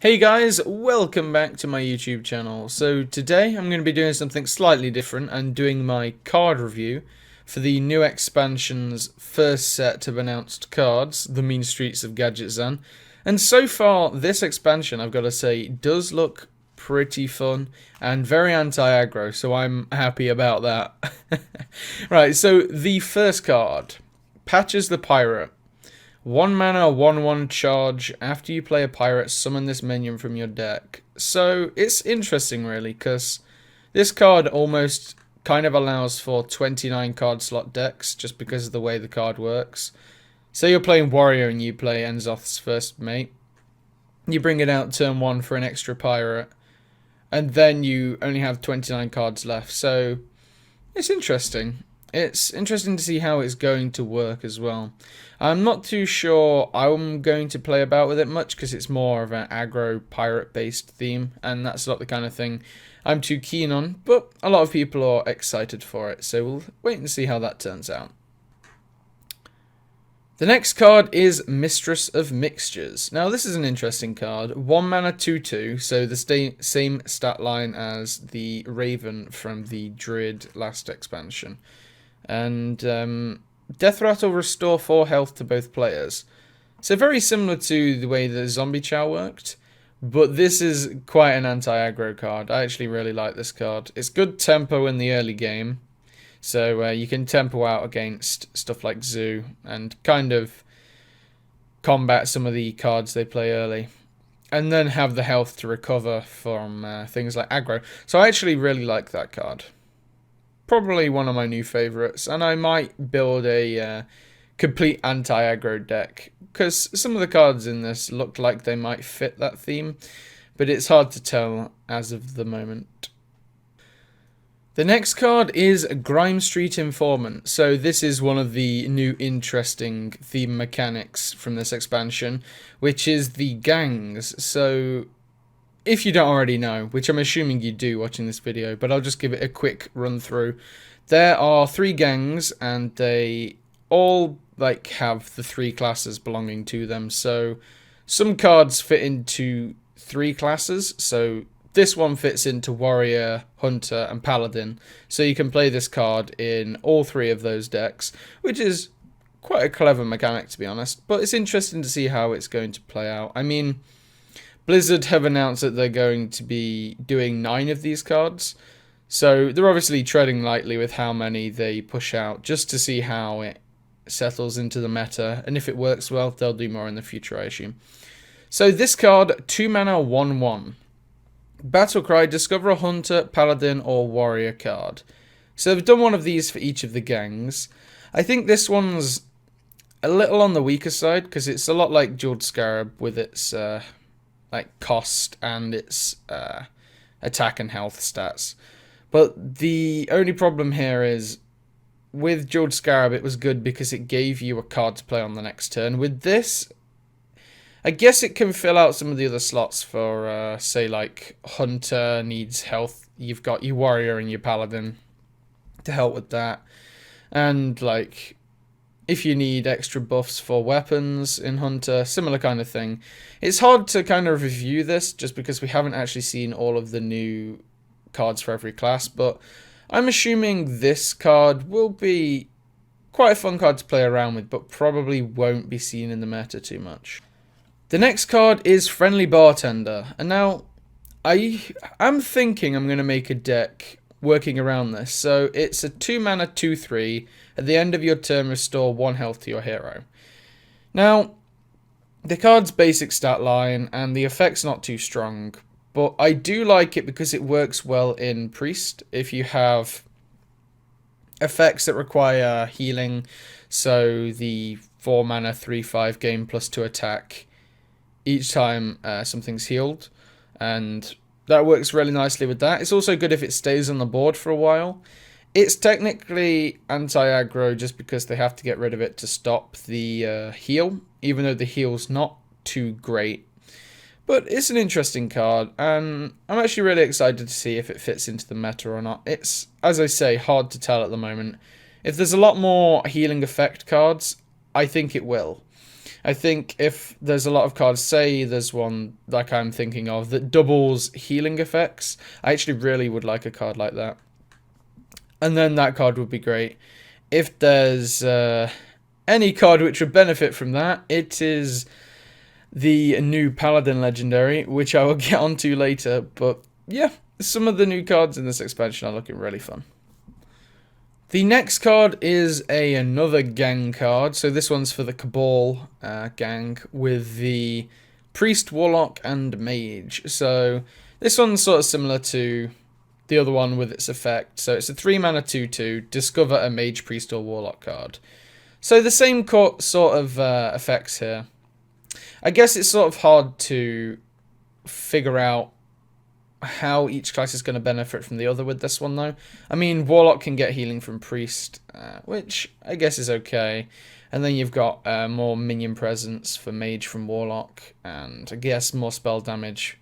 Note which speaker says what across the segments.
Speaker 1: Hey guys, welcome back to my YouTube channel. So today I'm going to be doing something slightly different and doing my card review for the new expansion's first set of announced cards, the Mean Streets of Gadgetzan. And so far, this expansion, I've got to say, does look pretty fun and very anti-aggro, so I'm happy about that. Right, so the first card, Patches the Pirate. 1 mana, 1/1 charge. After you play a pirate, summon this minion from your deck. So it's interesting, really, because this card almost kind of allows for 29 card slot decks just because of the way the card works. Say you're playing Warrior and you play Enzoth's First Mate. You bring it out turn 1 for an extra pirate, and then you only have 29 cards left. So it's interesting. It's interesting to see how it's going to work as well. I'm not too sure I'm going to play about with it much because it's more of an aggro pirate based theme, and that's not the kind of thing I'm too keen on, but a lot of people are excited for it, so we'll wait and see how that turns out. The next card is Mistress of Mixtures. Now this is an interesting card. 1 mana 2/2, so the same stat line as the Raven from the Druid last expansion. And Death Rattle restore 4 health to both players. So very similar to the way the Zombie Chow worked, but this is quite an anti-aggro card. I actually really like this card. It's good tempo in the early game, so you can tempo out against stuff like Zoo and kind of combat some of the cards they play early, and then have the health to recover from things like aggro. So I actually really like that card. Probably one of my new favourites, and I might build a complete anti-aggro deck, because some of the cards in this look like they might fit that theme, but it's hard to tell as of the moment. The next card is Grime Street Informant. So this is one of the new interesting theme mechanics from this expansion, which is the gangs. So if you don't already know, which I'm assuming you do watching this video, but I'll just give it a quick run through. There are 3 gangs, and they all have the 3 classes belonging to them. So some cards fit into 3 classes. So this one fits into Warrior, Hunter, and Paladin. So you can play this card in all 3 of those decks, which is quite a clever mechanic, to be honest. But it's interesting to see how it's going to play out. I mean, Blizzard have announced that they're going to be doing 9 of these cards, so they're obviously treading lightly with how many they push out, just to see how it settles into the meta, and if it works well, they'll do more in the future, I assume. So this card, 2 mana 1/1. Battlecry, discover a Hunter, Paladin, or Warrior card. So they've done one of these for each of the gangs. I think this one's a little on the weaker side, because it's a lot like Jeweled Scarab with its cost and its attack and health stats. But the only problem here is, with Jeweled Scarab it was good because it gave you a card to play on the next turn. With this, I guess it can fill out some of the other slots for, say, like Hunter needs health. You've got your Warrior and your Paladin to help with that. And, if you need extra buffs for weapons in Hunter, similar kind of thing. It's hard to kind of review this just because we haven't actually seen all of the new cards for every class, but I'm assuming this card will be quite a fun card to play around with, but probably won't be seen in the meta too much. The next card is Friendly Bartender, and now I'm thinking I'm going to make a deck working around this. So it's a 2 mana 2/3. At the end of your turn, restore 1 health to your hero. Now, the card's basic stat line, and the effect's not too strong, but I do like it because it works well in Priest. If you have effects that require healing, so the 4 mana 3/5 gain +2 attack each time something's healed, and that works really nicely with that. It's also good if it stays on the board for a while. It's technically anti-aggro just because they have to get rid of it to stop the heal, even though the heal's not too great. But it's an interesting card, and I'm actually really excited to see if it fits into the meta or not. It's, as I say, hard to tell at the moment. If there's a lot more healing effect cards, I think it will. I think if there's a lot of cards, say there's one like I'm thinking of that doubles healing effects, I actually really would like a card like that. And then that card would be great. If there's any card which would benefit from that, it is the new Paladin Legendary, which I will get onto later. But yeah, some of the new cards in this expansion are looking really fun. The next card is another gang card. So this one's for the Cabal gang with the Priest, Warlock, and Mage. So this one's sort of similar to the other one with its effect. So it's a 3-mana 2/2, discover a Mage, Priest, or Warlock card. So the same sort of effects here. I guess it's sort of hard to figure out how each class is going to benefit from the other with this one, though. I mean, Warlock can get healing from Priest, which I guess is okay. And then you've got more minion presence for Mage from Warlock, and I guess more spell damage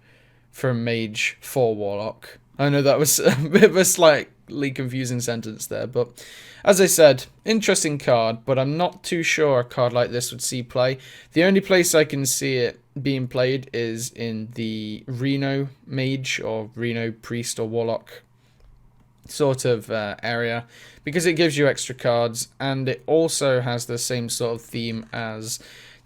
Speaker 1: from Mage for Warlock. I know that was a bit of a slightly confusing sentence there, but as I said, interesting card, but I'm not too sure a card like this would see play. The only place I can see it being played is in the Reno Mage or Reno Priest or Warlock sort of area, because it gives you extra cards, and it also has the same sort of theme as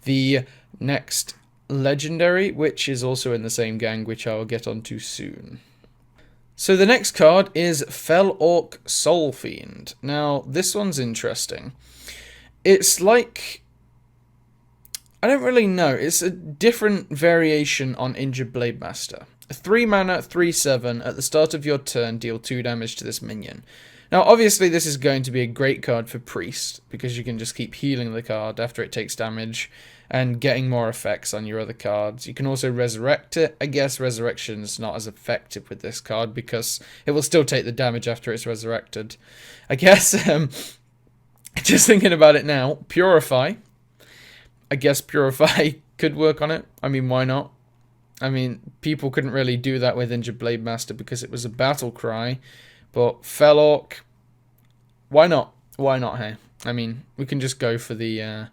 Speaker 1: the next Legendary, which is also in the same gang, which I'll get onto soon. So the next card is Fel Orc Soul Fiend. Now, this one's interesting. It's like, I don't really know. It's a different variation on Injured Blade Master. A 3-mana, 3/7. At the start of your turn, deal 2 damage to this minion. Now, obviously, this is going to be a great card for Priest, because you can just keep healing the card after it takes damage and getting more effects on your other cards. You can also resurrect it. I guess resurrection is not as effective with this card because it will still take the damage after it's resurrected. I guess, just thinking about it now, Purify. I guess Purify could work on it. I mean, why not? I mean, people couldn't really do that with Injured Blade Master because it was a Battlecry. But Fel Orc, why not? Why not, hey? I mean, we can just go for the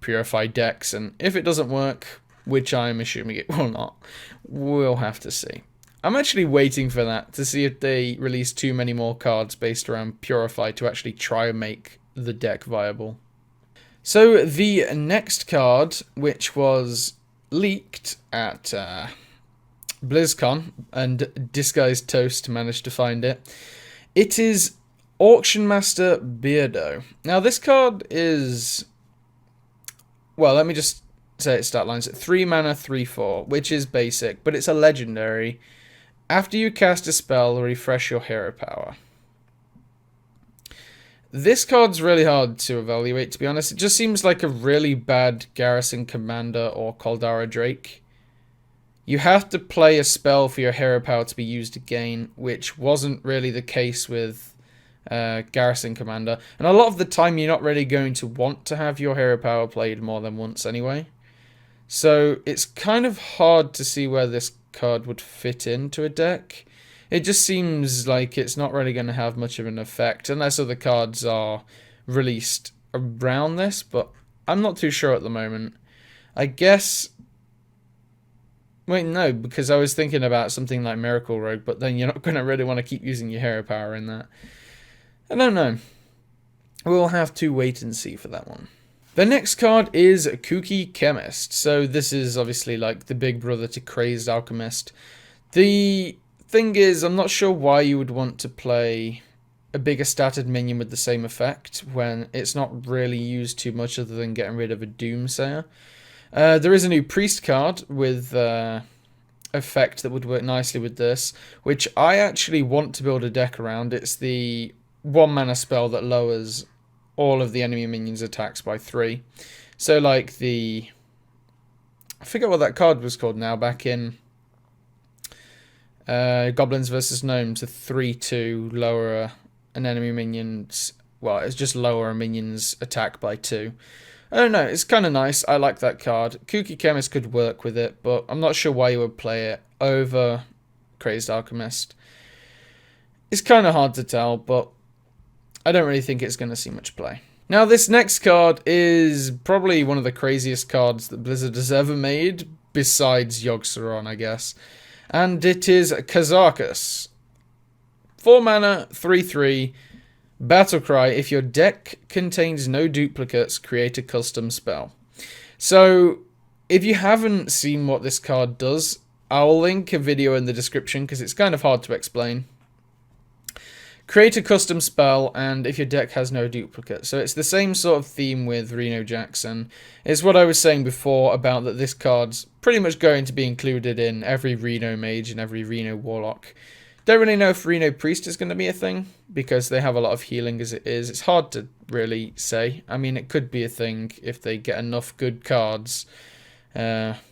Speaker 1: Purify decks, and if it doesn't work, which I'm assuming it will not, we'll have to see. I'm actually waiting for that to see if they release too many more cards based around Purify to actually try and make the deck viable. So the next card, which was leaked at BlizzCon, and Disguised Toast managed to find it, it is Auction Master Beardo. Now this card is, well, let me just say its stat lines. 3-mana, 3/4, which is basic, but it's a legendary. After you cast a spell, refresh your hero power. This card's really hard to evaluate, to be honest. It just seems like a really bad Garrison Commander or Caldara Drake. You have to play a spell for your hero power to be used again, which wasn't really the case with Garrison Commander. And a lot of the time, you're not really going to want to have your hero power played more than once anyway. So it's kind of hard to see where this card would fit into a deck. It just seems like it's not really going to have much of an effect unless other cards are released around this, but I'm not too sure at the moment. I guess, wait, no, because I was thinking about something like Miracle Rogue, but then you're not going to really want to keep using your hero power in that. I don't know. We'll have to wait and see for that one. The next card is Kooky Chemist. So this is obviously like the big brother to Crazed Alchemist. The thing is, I'm not sure why you would want to play a bigger statted minion with the same effect when it's not really used too much other than getting rid of a Doomsayer. There is a new Priest card with effect that would work nicely with this, which I actually want to build a deck around. It's the 1-mana spell that lowers all of the enemy minions' attacks by 3. So like the, I forget what that card was called now, back in Goblins versus Gnomes, a 3/2 lower an enemy minion's, well, it's just lower a minion's attack by 2. I don't know, it's kind of nice. I like that card. Kooky Chemist could work with it, but I'm not sure why you would play it over Crazed Alchemist. It's kind of hard to tell, but I don't really think it's going to see much play. Now, this next card is probably one of the craziest cards that Blizzard has ever made, besides Yogg-Saron, I guess. And it is Kazakus. 4 mana, 3/3, Battlecry. If your deck contains no duplicates, create a custom spell. So, if you haven't seen what this card does, I'll link a video in the description because it's kind of hard to explain. Create a custom spell, and if your deck has no duplicate. So it's the same sort of theme with Reno Jackson. It's what I was saying before about that this card's pretty much going to be included in every Reno Mage and every Reno Warlock. Don't really know if Reno Priest is going to be a thing, because they have a lot of healing as it is. It's hard to really say. I mean, it could be a thing if they get enough good cards,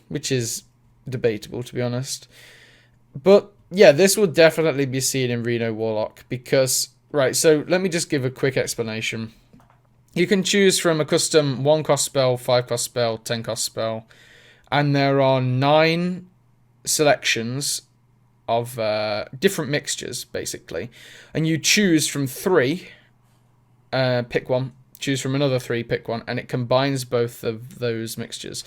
Speaker 1: which is debatable, to be honest. But yeah, this will definitely be seen in Reno Warlock because, right, so let me just give a quick explanation. You can choose from a custom 1-cost spell, 5-cost spell, 10-cost spell, and there are 9 selections of different mixtures, basically. And you choose from 3, pick one, choose from another 3, pick one, and it combines both of those mixtures.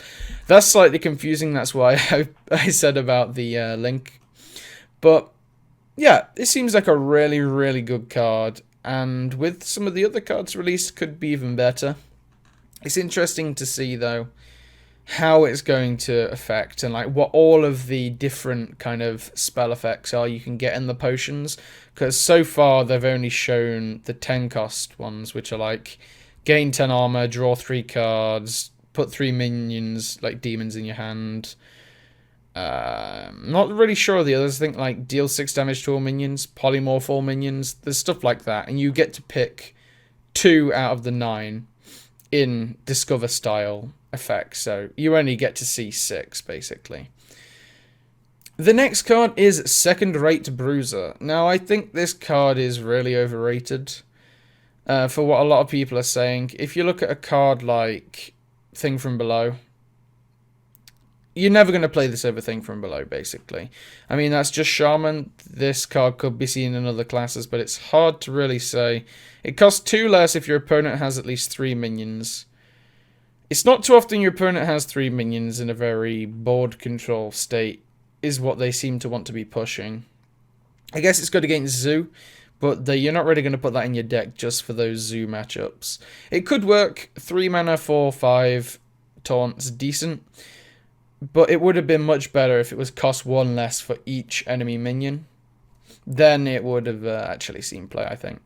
Speaker 1: That's slightly confusing, that's why I said about the link. But, yeah, it seems like a really, really good card. And with some of the other cards released, could be even better. It's interesting to see, though, how it's going to affect and like what all of the different kind of spell effects are you can get in the potions. Because so far, they've only shown the 10-cost ones, which are like gain 10 armor, draw 3 cards, put 3 minions, like demons, in your hand. Not really sure of the others. I think like deal 6 damage to all minions, polymorph all minions. There's stuff like that, and you get to pick 2 out of the 9 in discover style effects. So you only get to see 6 basically. The next card is Second Rate Bruiser. Now I think this card is really overrated for what a lot of people are saying. If you look at a card like Thing from Below, you're never going to play this over Thing from Below, basically. I mean, that's just Shaman. This card could be seen in other classes, but it's hard to really say. It costs 2 less if your opponent has at least 3 minions. It's not too often your opponent has 3 minions in a very board control state, is what they seem to want to be pushing. I guess it's good against Zoo, but you're not really going to put that in your deck just for those Zoo matchups. It could work. 3 mana, 4/5, taunts, decent. But it would have been much better if it was cost 1 less for each enemy minion. Then it would have actually seen play, I think.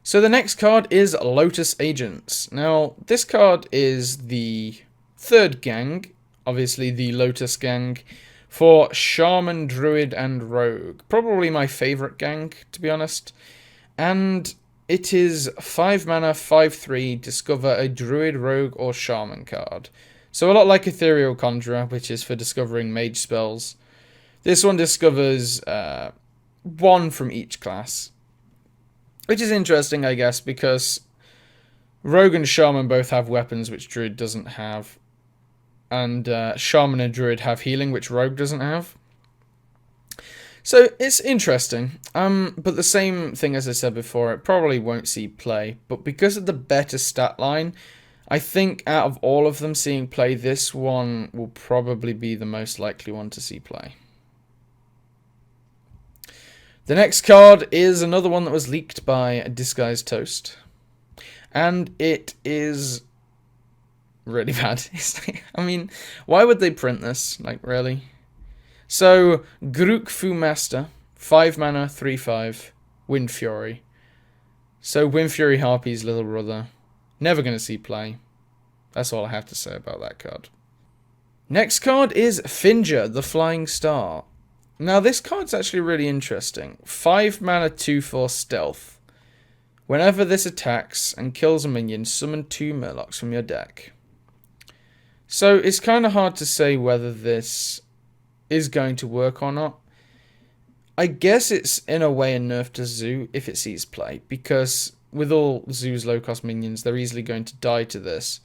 Speaker 1: So the next card is Lotus Agents. Now, this card is the 3rd gang, obviously the Lotus gang, for Shaman, Druid, and Rogue. Probably my favourite gang, to be honest. And it is 5 mana, 5/3, discover a Druid, Rogue, or Shaman card. So a lot like Ethereal Conjurer, which is for discovering mage spells. This one discovers 1 from each class. Which is interesting, I guess, because Rogue and Shaman both have weapons, which Druid doesn't have. And Shaman and Druid have healing, which Rogue doesn't have. So it's interesting. But the same thing as I said before, it probably won't see play. But because of the better stat line, I think out of all of them seeing play, this one will probably be the most likely one to see play. The next card is another one that was leaked by Disguised Toast. And it is really bad. I mean, why would they print this? Like, really? So, Grook Fu Master, 5 mana, 3/5, Wind Fury. So, Wind Fury Harpies' little brother. Never going to see play. That's all I have to say about that card. Next card is Finger, the Flying Star. Now, this card's actually really interesting. 5 mana, 2/4 stealth. Whenever this attacks and kills a minion, summon 2 Murlocs from your deck. So, it's kind of hard to say whether this is going to work or not. I guess it's in a way a nerf to Zoo if it sees play, because with all Zoo's low-cost minions, they're easily going to die to this.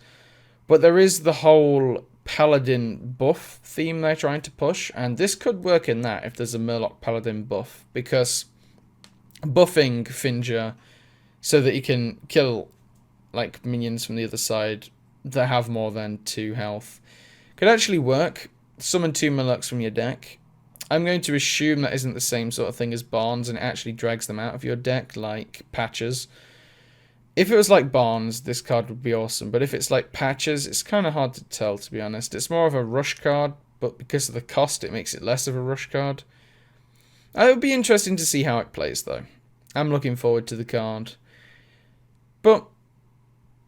Speaker 1: But there is the whole Paladin buff theme they're trying to push, and this could work in that if there's a Murloc Paladin buff, because buffing Finger so that he can kill like minions from the other side that have more than 2 health. Could actually work. Summon 2 Murlocs from your deck. I'm going to assume that isn't the same sort of thing as Barnes and it actually drags them out of your deck like Patches. If it was like Barnes, this card would be awesome, but if it's like Patches, it's kind of hard to tell, to be honest. It's more of a rush card, but because of the cost, it makes it less of a rush card. It would be interesting to see how it plays, though. I'm looking forward to the card. But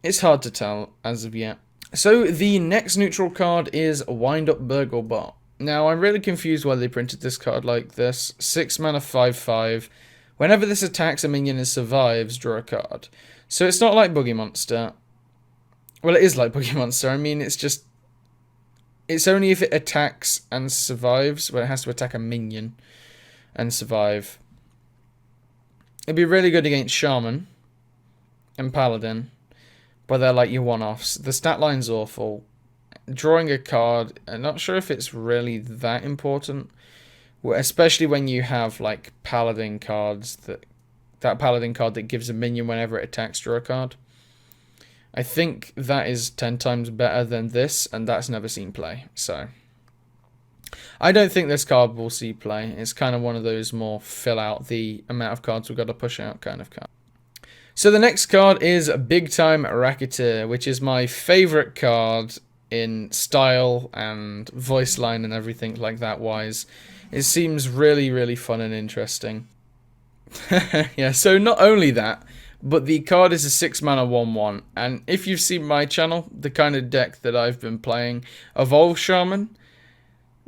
Speaker 1: it's hard to tell as of yet. So the next neutral card is Windup Burgerbar. Now, I'm really confused why they printed this card like this. 6 mana 5/5. Whenever this attacks a minion and survives, draw a card. So it's not like Boogie Monster. Well, it is like Boogie Monster. I mean, it's just... It's only if it attacks and survives, where it has to attack a minion and survive. It'd be really good against Shaman and Paladin, but they're like your one-offs. The stat line's awful. Drawing a card, I'm not sure if it's really that important, especially when you have like Paladin cards that Paladin card that gives a minion whenever it attacks, draw a card. I think that is 10 times better than this, and that's never seen play. So I don't think this card will see play. It's kind of one of those more fill out the amount of cards we've got to push out kind of card. So the next card is Big Time Racketeer, which is my favorite card in style and voice line and everything like that wise. It seems really, really fun and interesting. Yeah, so not only that, but the card is a 6 mana 1/1, and if you've seen my channel, the kind of deck that I've been playing, Evolve Shaman,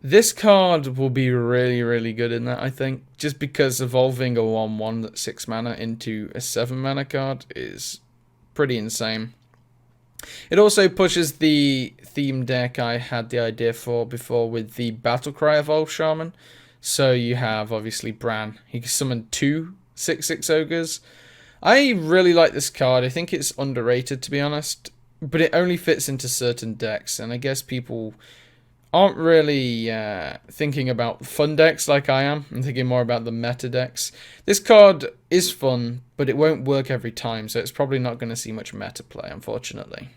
Speaker 1: this card will be really, really good in that, I think, just because evolving a 1/1 that's 6 mana into a 7 mana card is pretty insane. It also pushes the theme deck I had the idea for before with the Battlecry Evolve Shaman. So you have, obviously, Bran. He can summon 2 6/6 ogres. I really like this card. I think it's underrated, to be honest. But it only fits into certain decks. And I guess people aren't really thinking about fun decks like I am. I'm thinking more about the meta decks. This card is fun, but it won't work every time. So it's probably not going to see much meta play, unfortunately.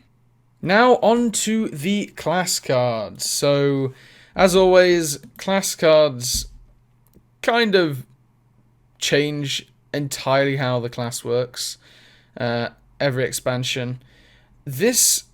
Speaker 1: Now on to the class cards. So, as always, class cards kind of change entirely how the class works every expansion. This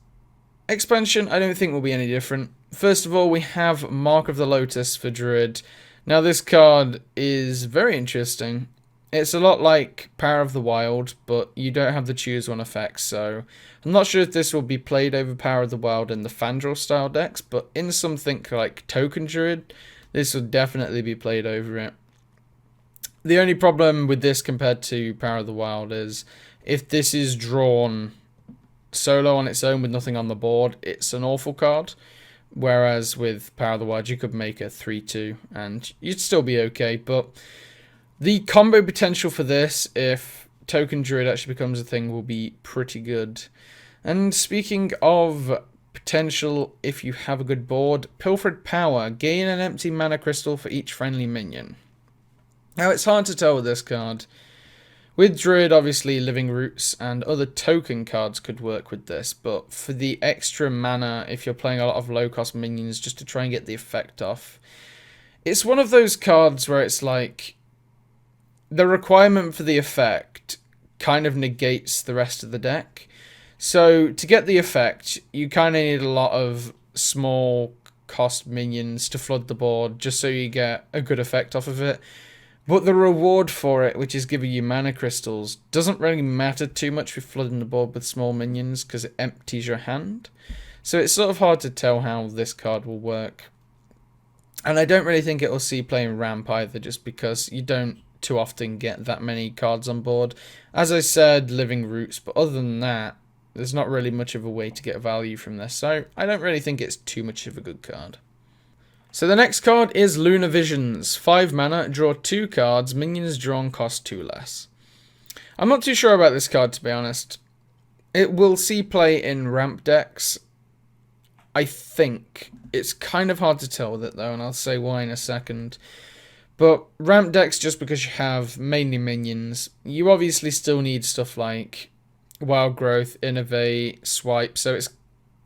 Speaker 1: expansion I don't think will be any different. First of all, we have Mark of the Lotus for Druid. Now this card is very interesting. It's a lot like Power of the Wild, but you don't have the choose one effects, so I'm not sure if this will be played over Power of the Wild in the Fandral style decks, but in something like Token Druid, this will definitely be played over it. The only problem with this compared to Power of the Wild is if this is drawn solo on its own with nothing on the board, it's an awful card. Whereas with Power of the Wild, you could make a 3/2 and you'd still be okay. But the combo potential for this, if Token Druid actually becomes a thing, will be pretty good. And speaking of potential, if you have a good board, Pilfered Power. Gain an empty mana crystal for each friendly minion. Now, it's hard to tell with this card. With Druid, obviously, Living Roots and other token cards could work with this, but for the extra mana, if you're playing a lot of low-cost minions just to try and get the effect off, it's one of those cards where it's like the requirement for the effect kind of negates the rest of the deck. So, to get the effect, you kind of need a lot of small cost minions to flood the board just so you get a good effect off of it. But the reward for it, which is giving you mana crystals, doesn't really matter too much with flooding the board with small minions because it empties your hand. So it's sort of hard to tell how this card will work. And I don't really think it will see playing ramp either, just because you don't too often get that many cards on board. As I said, Living Roots, but other than that, there's not really much of a way to get value from this. So I don't really think it's too much of a good card. So the next card is Lunar Visions. 5 mana, draw 2 cards, minions drawn cost 2 less. I'm not too sure about this card, to be honest. It will see play in ramp decks, I think. It's kind of hard to tell with it, though, and I'll say why in a second. But ramp decks, just because you have mainly minions, you obviously still need stuff like Wild Growth, Innovate, Swipe. So it's,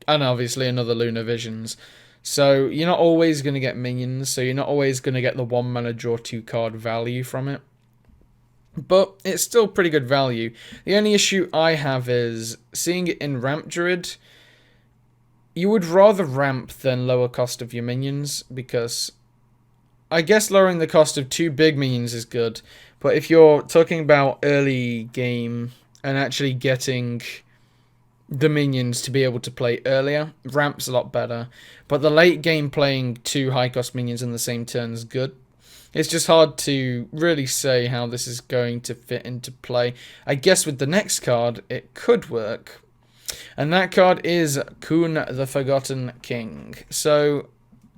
Speaker 1: and obviously another Lunar Visions. So you're not always going to get minions, so you're not always going to get the 1 mana draw 2 card value from it. But it's still pretty good value. The only issue I have is seeing it in Ramp Druid. You would rather ramp than lower cost of your minions, because I guess lowering the cost of 2 big minions is good. But if you're talking about early game and actually getting the minions to be able to play earlier, ramp's a lot better. But the late game playing 2 high cost minions in the same turn is good. It's just hard to really say how this is going to fit into play. I guess with the next card, it could work. And that card is Kuna, the Forgotten King. So,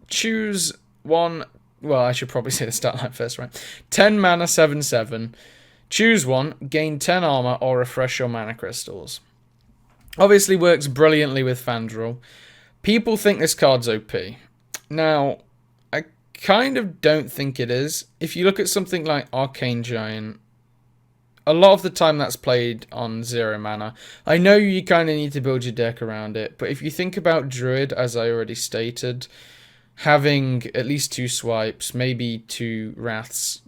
Speaker 1: choose one. Well, I should probably say the start line first, right? 10 mana, 7/7. Choose one, gain 10 armor, or refresh your mana crystals. Obviously works brilliantly with Fandral. People think this card's OP. Now, I kind of don't think it is. If you look at something like Arcane Giant, a lot of the time that's played on 0 mana. I know you kind of need to build your deck around it, but if you think about Druid, as I already stated, having at least 2 swipes, maybe 2 Wraths,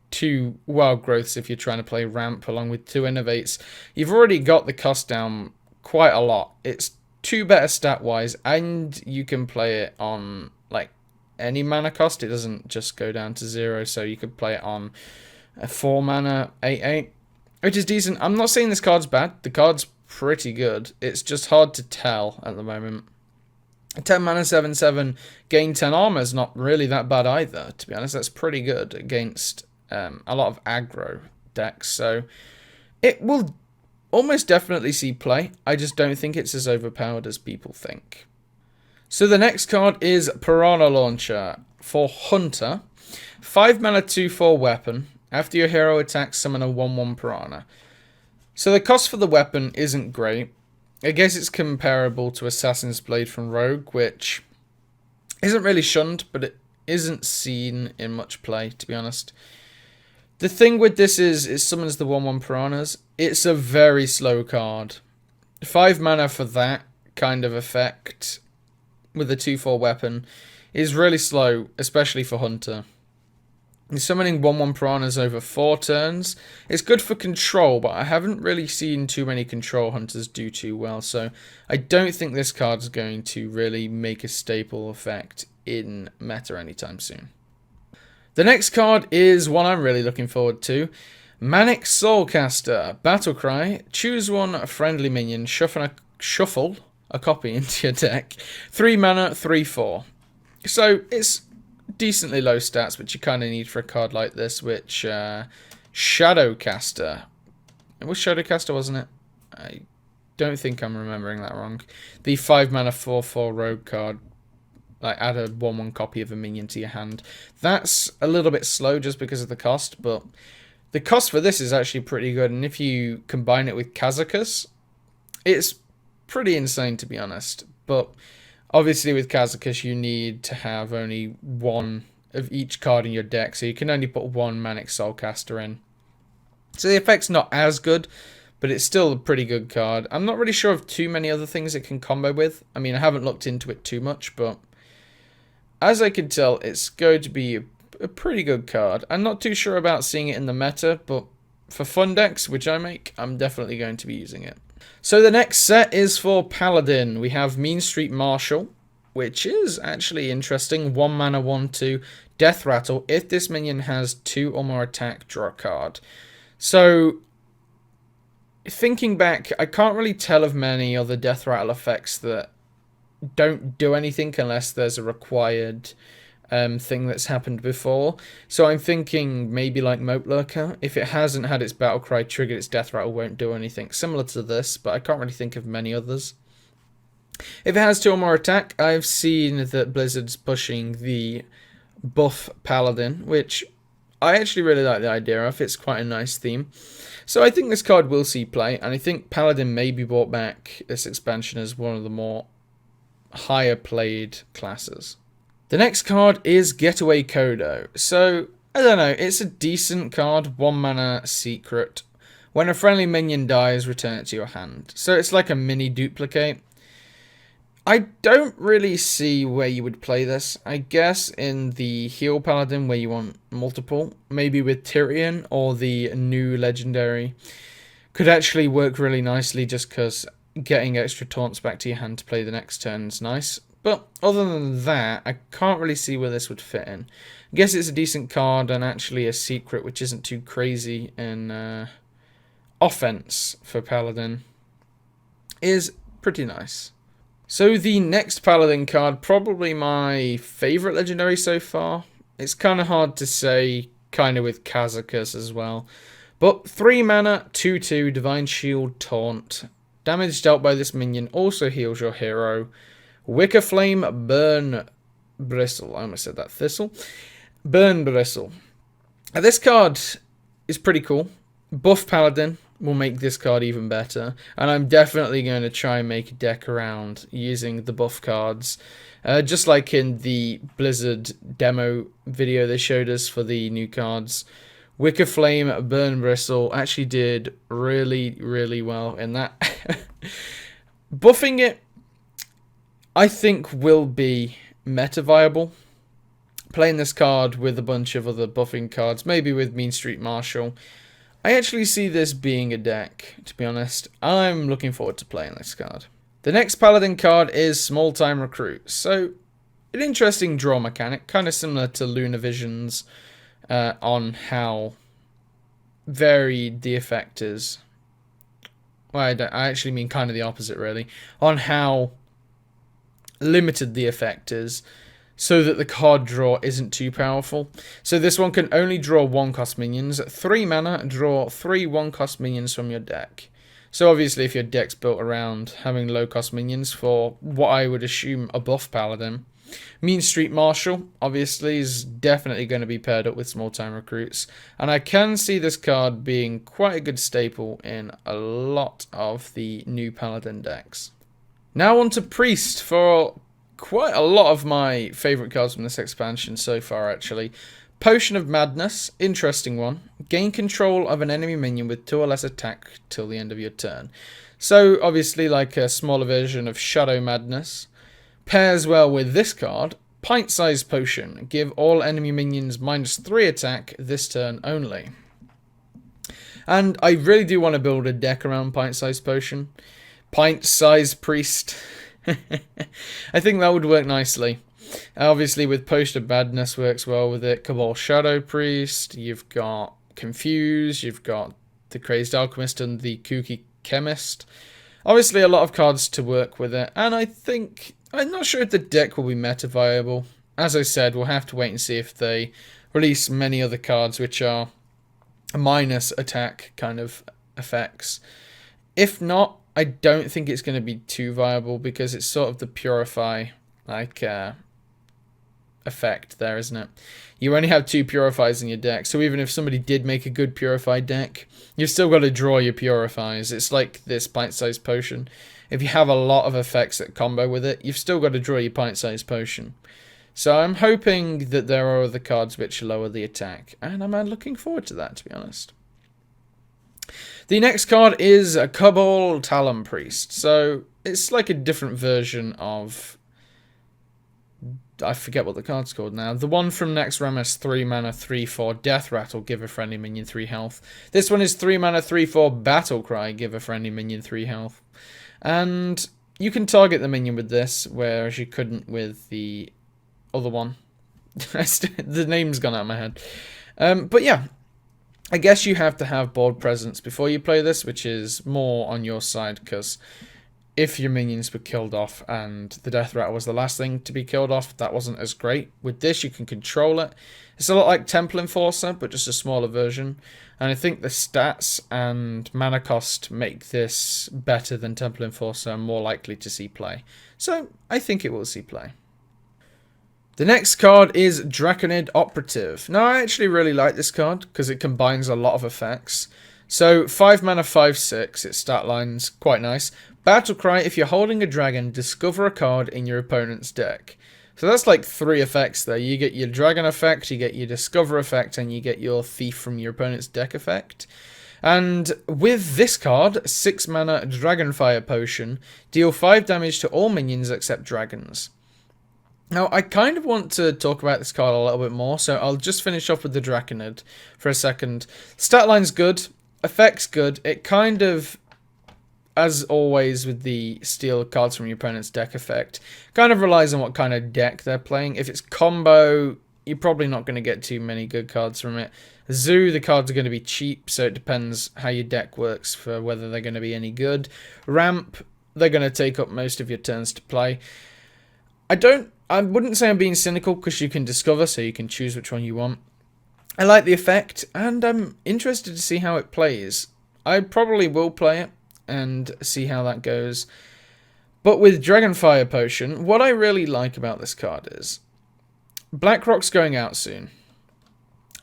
Speaker 1: 2 Wild Growths if you're trying to play Ramp, along with 2 Innovates, you've already got the cost down quite a lot. It's 2 better stat-wise, and you can play it on like any mana cost. It doesn't just go down to 0, so you could play it on a 4 mana 8/8. Which is decent. I'm not saying this card's bad. The card's pretty good. It's just hard to tell at the moment. 10 mana 7/7, gain 10 armor is not really that bad either, to be honest. That's pretty good against a lot of aggro decks. So it will almost definitely see play. I just don't think it's as overpowered as people think. So the next card is Piranhas Launcher for Hunter. 5 mana 2/4 weapon. After your hero attacks, summon a 1/1 Piranha. So the cost for the weapon isn't great. I guess it's comparable to Assassin's Blade from Rogue, which isn't really shunned, but it isn't seen in much play, to be honest. The thing with this is it summons the 1/1 Piranhas. It's a very slow card. 5 mana for that kind of effect with a 2/4 weapon is really slow, especially for Hunter. Summoning 1/1 Piranhas over 4 turns. It's good for control, but I haven't really seen too many control hunters do too well, so I don't think this card's going to really make a staple effect in meta anytime soon. The next card is one I'm really looking forward to. Manic Soul Caster. Battlecry. Choose one friendly minion. Shuffle a copy into your deck. 3 mana, 3/4. So it's decently low stats, which you kind of need for a card like this, which Shadowcaster. It was Shadowcaster, wasn't it? I don't think I'm remembering that wrong. The 5 mana 4/4 rogue card. Like, add a 1/1 copy of a minion to your hand. That's a little bit slow just because of the cost, but the cost for this is actually pretty good, and if you combine it with Kazakus, it's pretty insane, to be honest. But obviously with Kazakus, you need to have only 1 of each card in your deck, so you can only put 1 Manic Soul Caster in. So the effect's not as good, but it's still a pretty good card. I'm not really sure of too many other things it can combo with. I mean, I haven't looked into it too much, but as I can tell, it's going to be a pretty good card. I'm not too sure about seeing it in the meta, but for fun decks, which I make, I'm definitely going to be using it. So the next set is for Paladin. We have Mean Street Marshal, which is actually interesting. 1 mana, 1/2, Death Rattle. If this minion has 2 or more attack, draw a card. So, thinking back, I can't really tell of many other Death Rattle effects that don't do anything unless there's a required thing that's happened before. So I'm thinking maybe like Moat Lurker. If it hasn't had its Battlecry triggered, its Death Rattle won't do anything. Similar to this, but I can't really think of many others. If it has 2 or more attack, I've seen that Blizzard's pushing the buff Paladin, which I actually really like the idea of. It's quite a nice theme. So I think this card will see play, and I think Paladin may be brought back this expansion as one of the more higher played classes. The next card is Away Koto. So, I don't know, it's a decent card. 1 mana secret. When a friendly minion dies, return it to your hand. So it's like a mini duplicate. I don't really see where you would play this. I guess in the heal paladin where you want multiple. Maybe with Tyrion or the new legendary. Could actually work really nicely just because getting extra taunts back to your hand to play the next turn is nice. But other than that, I can't really see where this would fit in. I guess it's a decent card and actually a secret which isn't too crazy in offense for Paladin is pretty nice. So the next Paladin card, probably my favourite legendary so far. It's kind of hard to say, kind of with Kazakus as well. But 3 mana, 2/2, Divine Shield, Taunt. Damage dealt by this minion also heals your hero. Wicca Flame, Burn Bristle. I almost said that. Thistle. Burn Bristle. Now, this card is pretty cool. Buff Paladin will make this card even better. And I'm definitely going to try and make a deck around using the buff cards. Just like in the Blizzard demo video they showed us for the new cards. Wicca Flame, Burn Bristle actually did really, really well in that. Buffing it, I think, will be meta viable. Playing this card with a bunch of other buffing cards, maybe with Mean Street Marshal. I actually see this being a deck, to be honest. I'm looking forward to playing this card. The next Paladin card is Small Time Recruit. So, an interesting draw mechanic, kind of similar to Lunar Visions on how varied the effect is. Well, I actually mean kind of the opposite, really. On how limited the effect is, so that the card draw isn't too powerful. So this one can only draw 1-cost minions. 3 mana, draw 3 1-cost minions from your deck. So obviously if your deck's built around having low-cost minions for what I would assume a buff paladin. Mean Street Marshal, obviously, is definitely going to be paired up with Small Time Recruits. And I can see this card being quite a good staple in a lot of the new paladin decks. Now on to Priest for quite a lot of my favourite cards from this expansion so far, actually. Potion of Madness, interesting one. Gain control of an enemy minion with 2 or less attack till the end of your turn. So, obviously, like a smaller version of Shadow Madness. Pairs well with this card, Pint-Sized Potion. Give all enemy minions -3 attack this turn only. And I really do want to build a deck around Pint-Sized Potion. Pint-Sized Priest. I think that would work nicely. Obviously, with Potion of Madness works well with it. Cabal Shadow Priest. You've got Confuse. You've got the Crazed Alchemist and the Kooky Chemist. Obviously, a lot of cards to work with it. And I think, I'm not sure if the deck will be meta viable. As I said, we'll have to wait and see if they release many other cards which are minus attack kind of effects. If not, I don't think it's going to be too viable because it's sort of the Purify effect there, isn't it? You only have 2 Purifies in your deck, so even if somebody did make a good Purify deck, you've still got to draw your Purifies. It's like this Pint-Sized Potion. If you have a lot of effects that combo with it, you've still got to draw your Pint-Sized Potion. So I'm hoping that there are other cards which lower the attack, and I'm looking forward to that, to be honest. The next card is a Cabal Talisman Priest. So it's like a different version of, I forget what the card's called now. The one from Next Remus, 3 mana, 3/4 Death Rattle, give a friendly minion 3 health. This one is 3 mana, 3/4 Battlecry, give a friendly minion 3 health. And you can target the minion with this, whereas you couldn't with the other one. The name's gone out of my head. But yeah, I guess you have to have board presence before you play this, which is more on your side, because if your minions were killed off and the Death Rattle was the last thing to be killed off, that wasn't as great. With this, you can control it. It's a lot like Temple Enforcer, but just a smaller version. And I think the stats and mana cost make this better than Temple Enforcer and more likely to see play. So, I think it will see play. The next card is Draconid Operative. Now, I actually really like this card because it combines a lot of effects. So, 5 mana, 5/6, its stat line's quite nice. Battlecry, if you're holding a dragon, discover a card in your opponent's deck. So that's like 3 effects there. You get your dragon effect, you get your discover effect, and you get your thief from your opponent's deck effect. And with this card, 6 mana Dragonfire Potion, deal 5 damage to all minions except dragons. Now, I kind of want to talk about this card a little bit more, so I'll just finish off with the Draconid for a second. Stat line's good, effect's good. It kind of, as always with the steal cards from your opponent's deck effect, kind of relies on what kind of deck they're playing. If it's combo, you're probably not going to get too many good cards from it. Zoo, the cards are going to be cheap, so it depends how your deck works for whether they're going to be any good. Ramp, they're going to take up most of your turns to play. I wouldn't say I'm being cynical, because you can discover, so you can choose which one you want. I like the effect, and I'm interested to see how it plays. I probably will play it, and see how that goes. But with Dragonfire Potion, what I really like about this card is Blackrock's going out soon.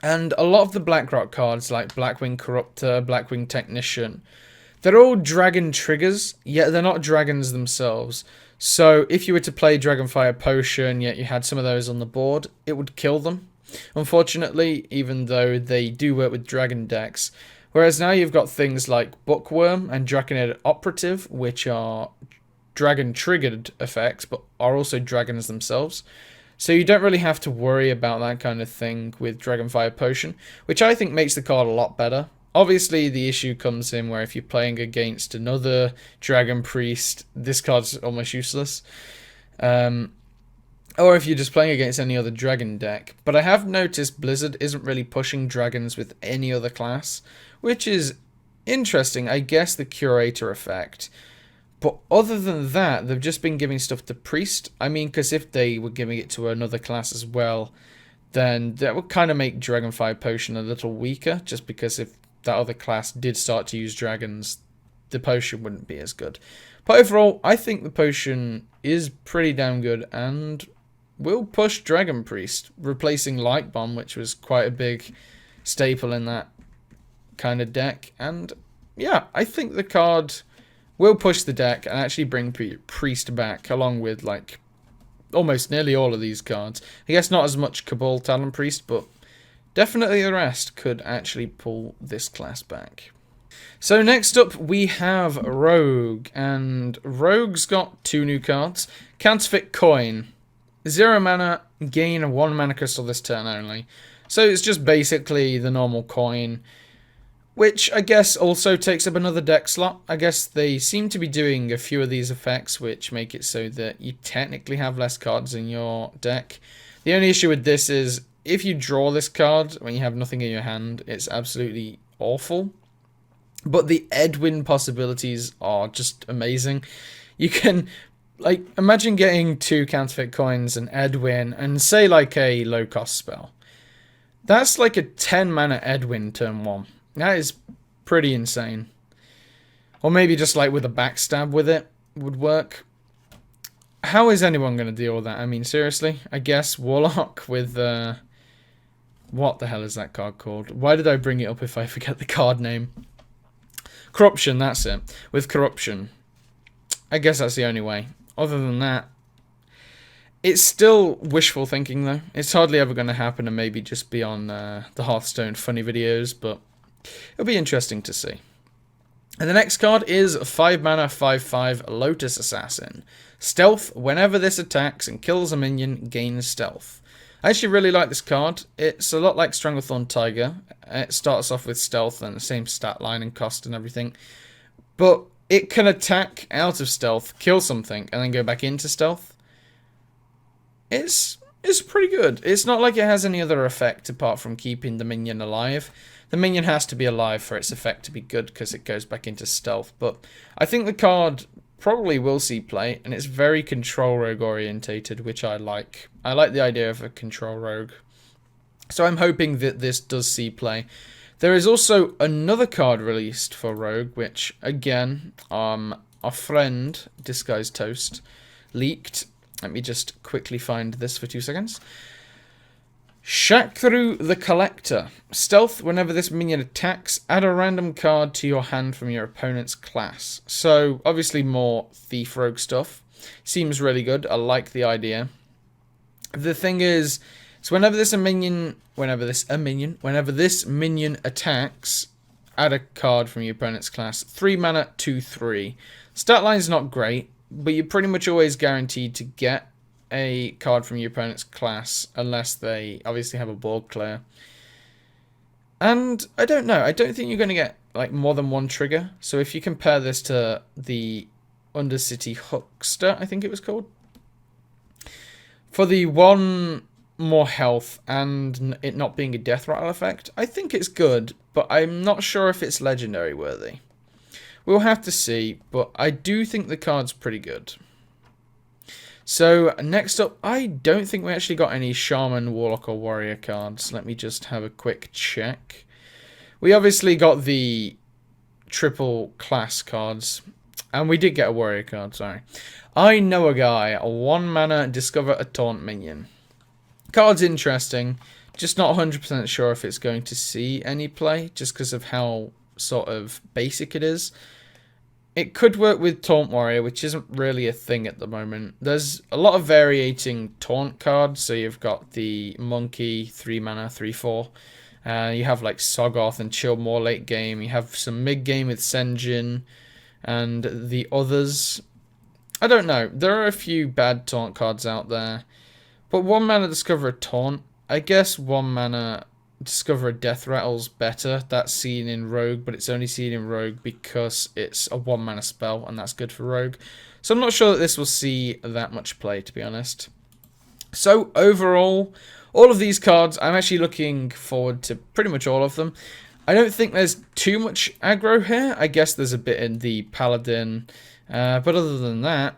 Speaker 1: And a lot of the Blackrock cards, like Blackwing Corruptor, Blackwing Technician, they're all dragon triggers, yet they're not dragons themselves. So if you were to play Dragonfire Potion, yet you had some of those on the board, it would kill them, unfortunately, even though they do work with dragon decks. Whereas now you've got things like Bookworm and Draconid Operative, which are dragon-triggered effects, but are also dragons themselves. So you don't really have to worry about that kind of thing with Dragonfire Potion, which I think makes the card a lot better. Obviously, the issue comes in where if you're playing against another Dragon Priest, this card's almost useless. Or if you're just playing against any other dragon deck. But I have noticed Blizzard isn't really pushing dragons with any other class, which is interesting. I guess the Curator effect. But other than that, they've just been giving stuff to Priest. I mean, because if they were giving it to another class as well, then that would kind of make Dragonfire Potion a little weaker, just because if that other class did start to use dragons, the potion wouldn't be as good. But overall, I think the potion is pretty damn good and will push Dragon Priest, replacing Light Bomb, which was quite a big staple in that kind of deck. And yeah, I think the card will push the deck and actually bring Priest back, along with like almost nearly all of these cards. I guess not as much Cabal Talon Priest, but definitely the rest could actually pull this class back. So next up we have Rogue, and Rogue's got 2 new cards. Counterfeit Coin. 0 mana, gain 1 mana crystal this turn only. So it's just basically the normal coin, which I guess also takes up another deck slot. I guess they seem to be doing a few of these effects which make it so that you technically have less cards in your deck. The only issue with this is if you draw this card when you have nothing in your hand, it's absolutely awful. But the Edwin possibilities are just amazing. You can, like, imagine getting 2 counterfeit coins and Edwin and say like a low cost spell. That's like a 10 mana Edwin turn 1. That is pretty insane. Or maybe just like with a backstab with it would work. How is anyone going to deal with that? I mean, seriously? I guess Warlock with what the hell is that card called? Why did I bring it up if I forget the card name? Corruption, that's it. With Corruption. I guess that's the only way. Other than that, it's still wishful thinking, though. It's hardly ever going to happen and maybe just be on the Hearthstone funny videos, but it'll be interesting to see. And the next card is 5 mana, 5/5 Lotus Assassin. Stealth, whenever this attacks and kills a minion, gains stealth. I actually really like this card. It's a lot like Stranglethorn Tiger. It starts off with stealth and the same stat line and cost and everything. But it can attack out of stealth, kill something, and then go back into stealth. It's pretty good. It's not like it has any other effect apart from keeping the minion alive. The minion has to be alive for its effect to be good because it goes back into stealth. But I think the card probably will see play, and it's very control rogue orientated, which I like. I like the idea of a control rogue. So I'm hoping that this does see play. There is also another card released for Rogue, which, again, our friend, Disguised Toast, leaked. Let me just quickly find this for 2 seconds. Shakthru the Collector. Stealth, whenever this minion attacks, add a random card to your hand from your opponent's class. So, obviously more Thief Rogue stuff. Seems really good. I like the idea. The thing is, so whenever this minion attacks, add a card from your opponent's class. 3 mana, 2/3. Stat line's not great, but you're pretty much always guaranteed to get a card from your opponent's class unless they obviously have a board clear. And I don't know, I don't think you're going to get like more than one trigger. So if you compare this to the Undercity Huckster, I think it was called, for the 1 more health and it not being a death rattle effect, I think it's good, but I'm not sure if it's legendary worthy. We'll have to see, but I do think the card's pretty good. So next up, I don't think we actually got any Shaman, Warlock or Warrior cards. Let me just have a quick check. We obviously got the triple class cards, and we did get a Warrior card, sorry. I know a guy, a 1 mana, discover a taunt minion. Card's interesting, just not 100% sure if it's going to see any play, just because of how sort of basic it is. It could work with Taunt Warrior, which isn't really a thing at the moment. There's a lot of varying taunt cards, so you've got the Monkey, 3 mana, 3/4. You have like Soggoth and Chill more late game. You have some mid game with Senjin and the others. I don't know. There are a few bad taunt cards out there. But 1 mana discover a taunt. I guess 1 mana discover a death rattle's better. That's seen in Rogue, but it's only seen in Rogue because it's a 1 mana spell, and that's good for Rogue. So I'm not sure that this will see that much play, to be honest. So overall, all of these cards, I'm actually looking forward to pretty much all of them. I don't think there's too much aggro here. I guess there's a bit in the Paladin, but other than that,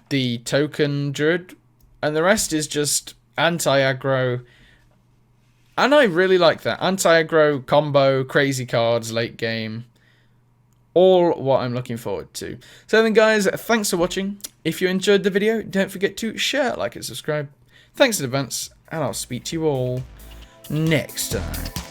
Speaker 1: the Token Druid, and the rest is just anti-aggro. And I really like that. Anti-aggro, combo, crazy cards, late game. All what I'm looking forward to. So then guys, thanks for watching. If you enjoyed the video, don't forget to share, like and subscribe. Thanks in advance, and I'll speak to you all next time.